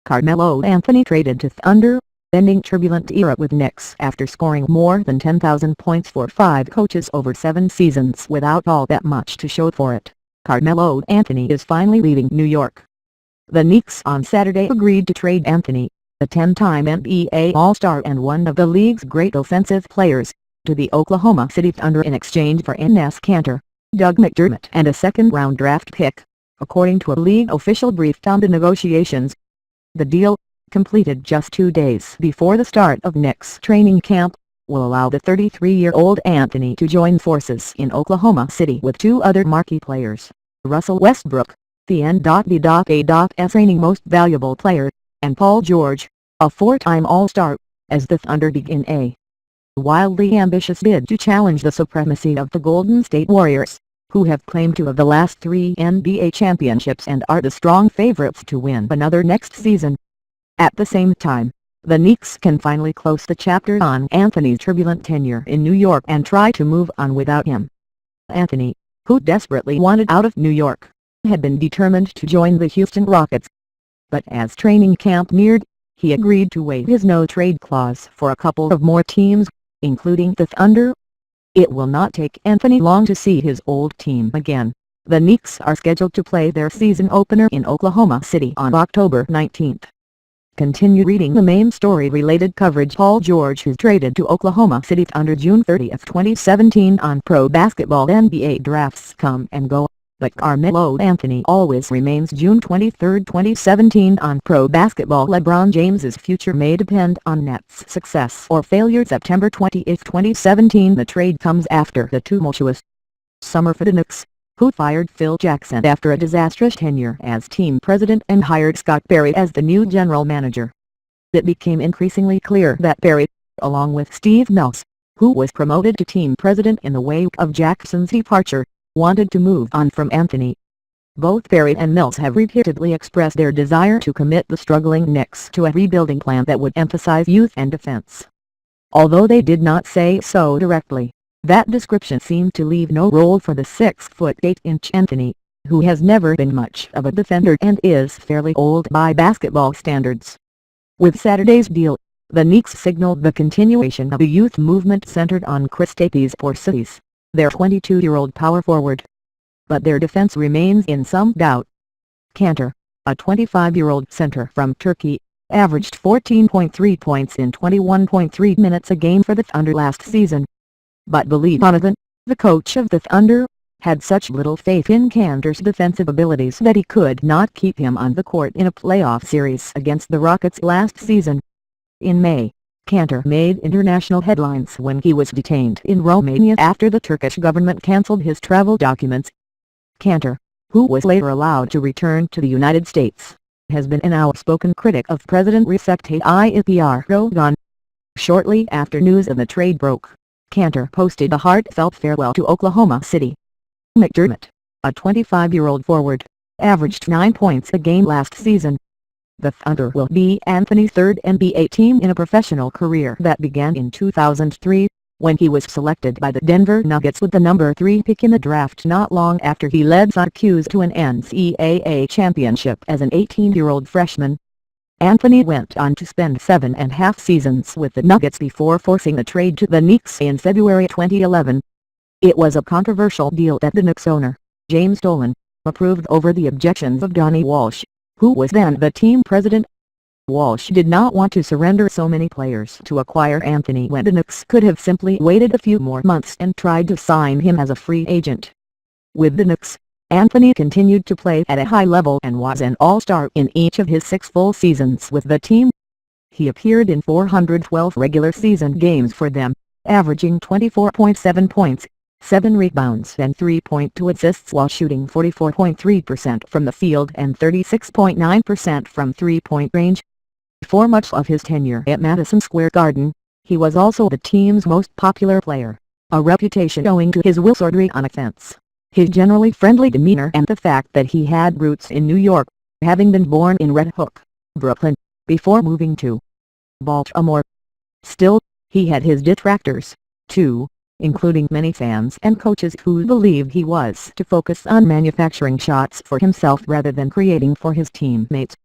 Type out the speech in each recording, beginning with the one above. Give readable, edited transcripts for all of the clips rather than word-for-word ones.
Carmelo Anthony traded to Thunder, ending turbulent era with Knicks after scoring more than 10,000 points for 5 coaches over 7 seasons without all that much to show for it. Carmelo Anthony is finally leaving New York. The Knicks on Saturday agreed to trade Anthony, a 10-time N.B.A. All-Star and one of the league's great offensive players, to the Oklahoma City Thunder in exchange for Enes Kanter, Doug McDermott and a second-round draft pick, according to a league official briefed on the negotiations. The deal, completed just 2 days before the start of Knicks training camp, will allow the 33-year-old Anthony to join forces in Oklahoma City with 2 other marquee players, Russell Westbrook, the N.B.A's reigning most valuable player, and Paul George, a 4-time All-Star, as the Thunder begin a wildly ambitious bid to challenge the supremacy of the Golden State Warriors, who have claimed 2 of the last 3 N.B.A. championships and are the strong favorites to win another next season. At the same time, the Knicks can finally close the chapter on Anthony's turbulent tenure in New York and try to move on without him. Anthony, who desperately wanted out of New York, had been determined to join the Houston Rockets. But as training camp neared, he agreed to waive his no-trade clause for a couple of more teams, including the Thunder. It will not take Anthony long to see his old team again. The Knicks are scheduled to play their season opener in Oklahoma City on October 19. Continue reading the main story-related coverage. Paul George is traded to Oklahoma City Thunder June 30, 2017 on Pro Basketball. NBA drafts come and go, but Carmelo Anthony always remains. June 23, 2017 on Pro Basketball. LeBron James's future may depend on Nets' success or failure. September 28, 2017. The trade comes after the tumultuous summer for the Knicks, who fired Phil Jackson after a disastrous tenure as team president and hired Scott Perry as the new general manager. It became increasingly clear that Perry, along with Steve Mills, who was promoted to team president in the wake of Jackson's departure, wanted to move on from Anthony. Both Perry and Mills have repeatedly expressed their desire to commit the struggling Knicks to a rebuilding plan that would emphasize youth and defense. Although they did not say so directly, that description seemed to leave no role for the 6'8" Anthony, who has never been much of a defender and is fairly old by basketball standards. With Saturday's deal, the Knicks signaled the continuation of a youth movement centered on Kristaps Porzingis, their 22-year-old power forward. But their defense remains in some doubt. Kanter, a 25-year-old center from Turkey, averaged 14.3 points in 21.3 minutes a game for the Thunder last season. But believe Donovan, the coach of the Thunder, had such little faith in Kanter's defensive abilities that he could not keep him on the court in a playoff series against the Rockets last season. In May, Kanter made international headlines when he was detained in Romania after the Turkish government cancelled his travel documents. Kanter, who was later allowed to return to the United States, has been an outspoken critic of President Recep Tayyip Erdogan. Shortly after news of the trade broke, Kanter posted a heartfelt farewell to Oklahoma City. McDermott, a 25-year-old forward, averaged 9 points a game last season. The Thunder will be Anthony's 3rd NBA team in a professional career that began in 2003, when he was selected by the Denver Nuggets with the number 3 pick in the draft not long after he led Syracuse to an NCAA championship as an 18-year-old freshman. Anthony went on to spend 7.5 seasons with the Nuggets before forcing the trade to the Knicks in February 2011. It was a controversial deal that the Knicks owner, James Dolan, approved over the objections of Donnie Walsh, who was then the team president. Walsh did not want to surrender so many players to acquire Anthony when the Knicks could have simply waited a few more months and tried to sign him as a free agent. With the Knicks, Anthony continued to play at a high level and was an All-Star in each of his 6 full seasons with the team. He appeared in 412 regular season games for them, averaging 24.7 points, 7 rebounds and 3.2 assists while shooting 44.3% from the field and 36.9% from three-point range. For much of his tenure at Madison Square Garden, he was also the team's most popular player, a reputation owing to his wizardry on offense, his generally friendly demeanor and the fact that he had roots in New York, having been born in Red Hook, Brooklyn, before moving to Baltimore. Still, he had his detractors, too, including many fans and coaches who believed he was to focus on manufacturing shots for himself rather than creating for his teammates.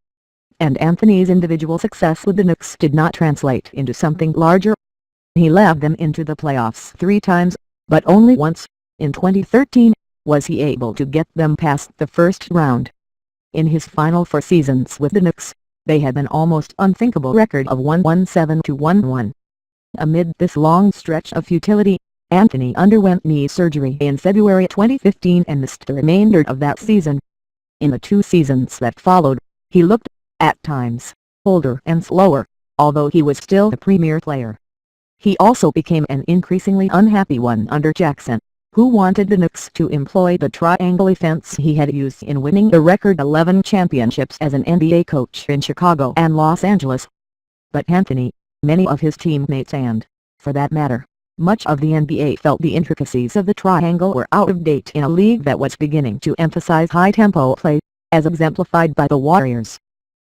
and Anthony's individual success with the Knicks did not translate into something larger. He led them into the playoffs 3 times, but only once, in 2013, was he able to get them past the first round. In his final 4 seasons with the Knicks, they had an almost unthinkable record of 117-1-1. Amid this long stretch of futility, Anthony underwent knee surgery in February 2015 and missed the remainder of that season. In the 2 seasons that followed, he looked, at times, older and slower, although he was still a premier player. He also became an increasingly unhappy one under Jackson, who wanted the Knicks to employ the triangle offense he had used in winning the record 11 championships as an NBA coach in Chicago and Los Angeles. But Anthony, many of his teammates and, for that matter, much of the NBA felt the intricacies of the triangle were out of date in a league that was beginning to emphasize high-tempo play, as exemplified by the Warriors.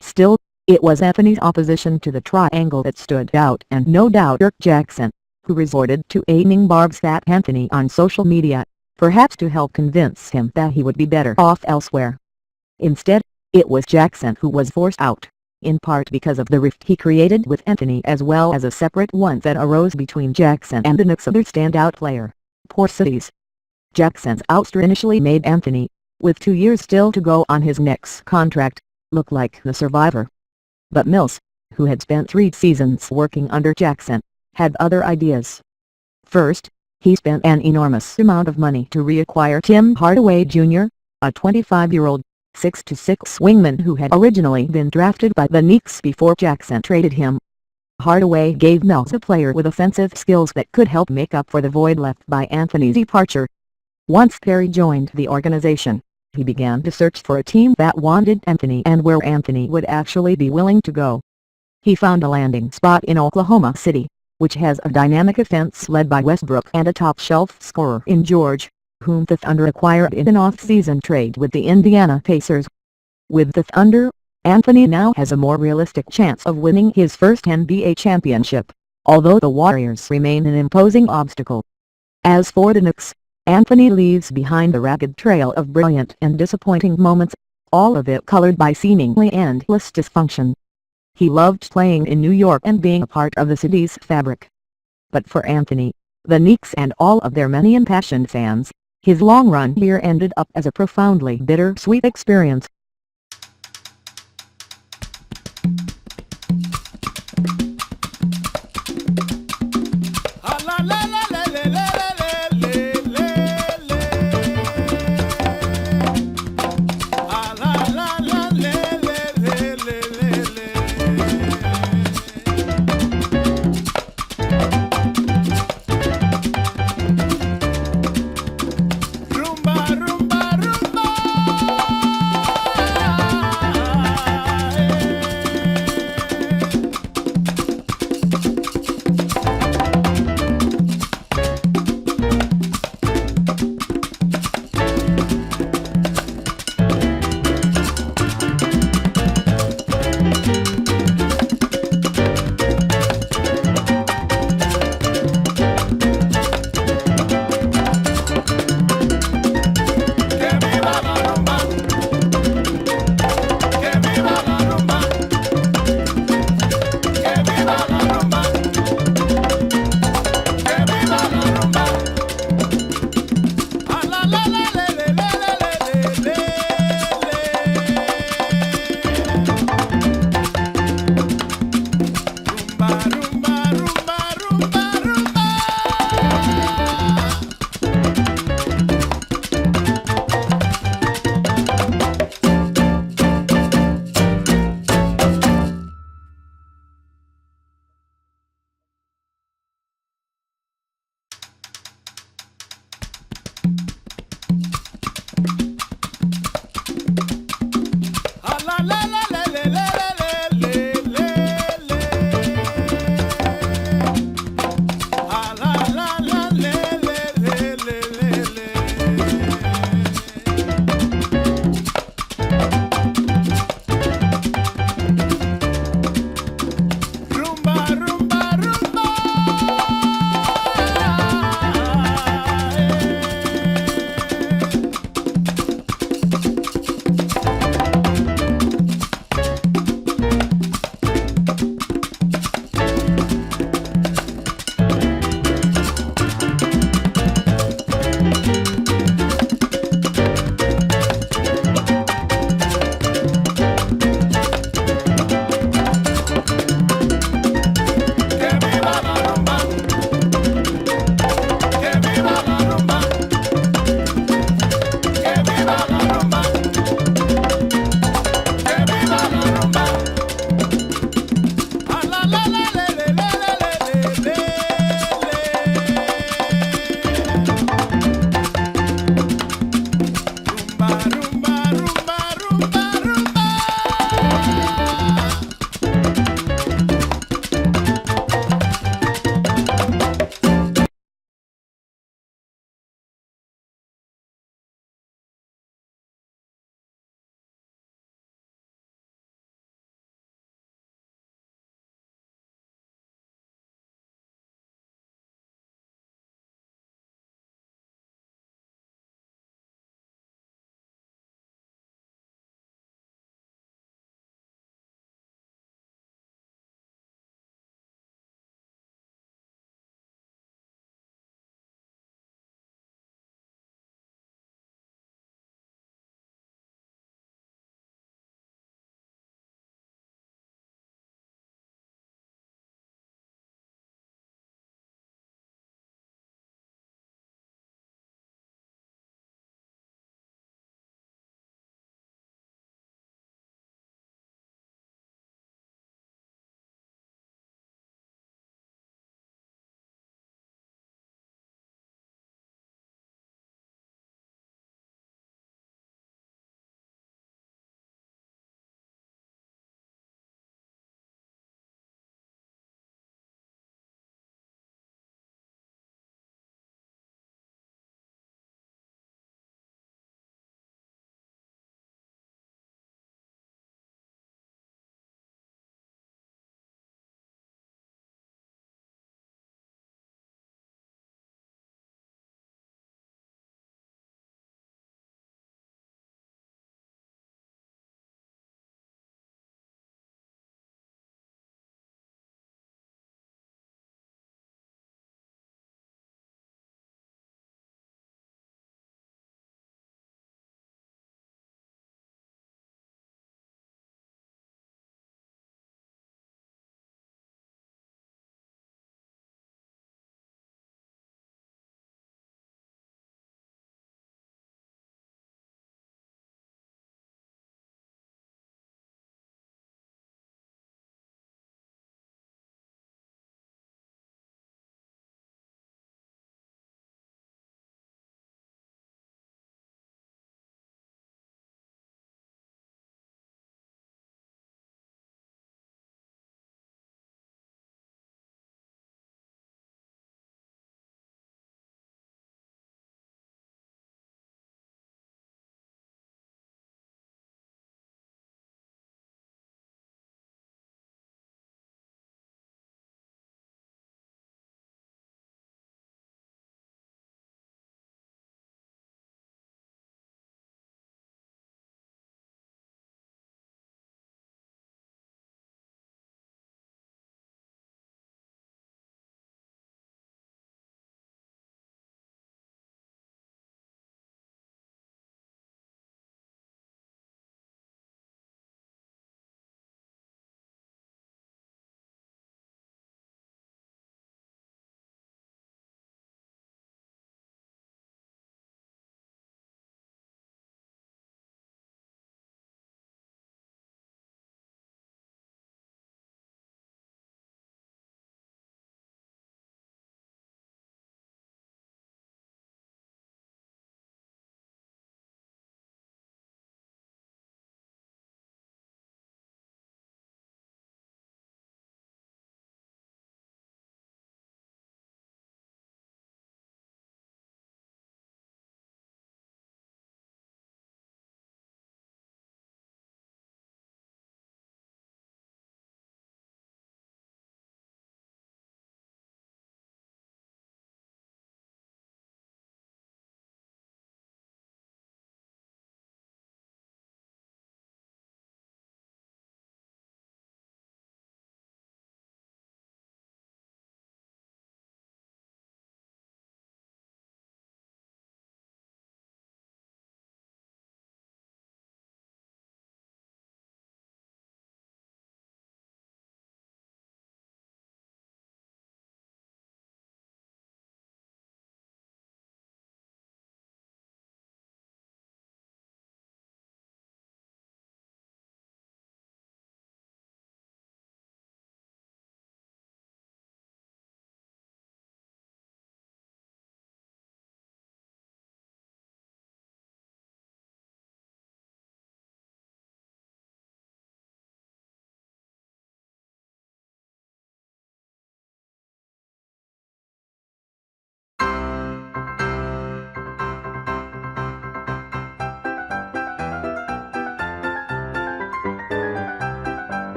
Still, it was Anthony's opposition to the triangle that stood out, and no doubt irked Jackson, who resorted to aining barbs at Anthony on social media, perhaps to help convince him that he would be better off elsewhere. Instead, it was Jackson who was forced out, in part because of the rift he created with Anthony as well as a separate one that arose between Jackson and the Knicks' other standout player, Porzingis. Jackson's ouster initially made Anthony, with 2 years still to go on his next contract, look like the survivor. But Mills, who had spent 3 seasons working under Jackson, had other ideas. First, he spent an enormous amount of money to reacquire Tim Hardaway Jr., a 25-year-old, 6'6" wingman who had originally been drafted by the Knicks before Jackson traded him. Hardaway gave Mills a player with offensive skills that could help make up for the void left by Anthony's departure. Once Perry joined the organization, he began to search for a team that wanted Anthony and where Anthony would actually be willing to go. He found a landing spot in Oklahoma City, which has a dynamic offense led by Westbrook and a top-shelf scorer in George, whom the Thunder acquired in an off-season trade with the Indiana Pacers. With the Thunder, Anthony now has a more realistic chance of winning his first NBA championship, although the Warriors remain an imposing obstacle. As for the Knicks, Anthony leaves behind a ragged trail of brilliant and disappointing moments, all of it colored by seemingly endless dysfunction. He loved playing in New York and being a part of the city's fabric. But for Anthony, the Knicks and all of their many impassioned fans, his long run here ended up as a profoundly bittersweet experience.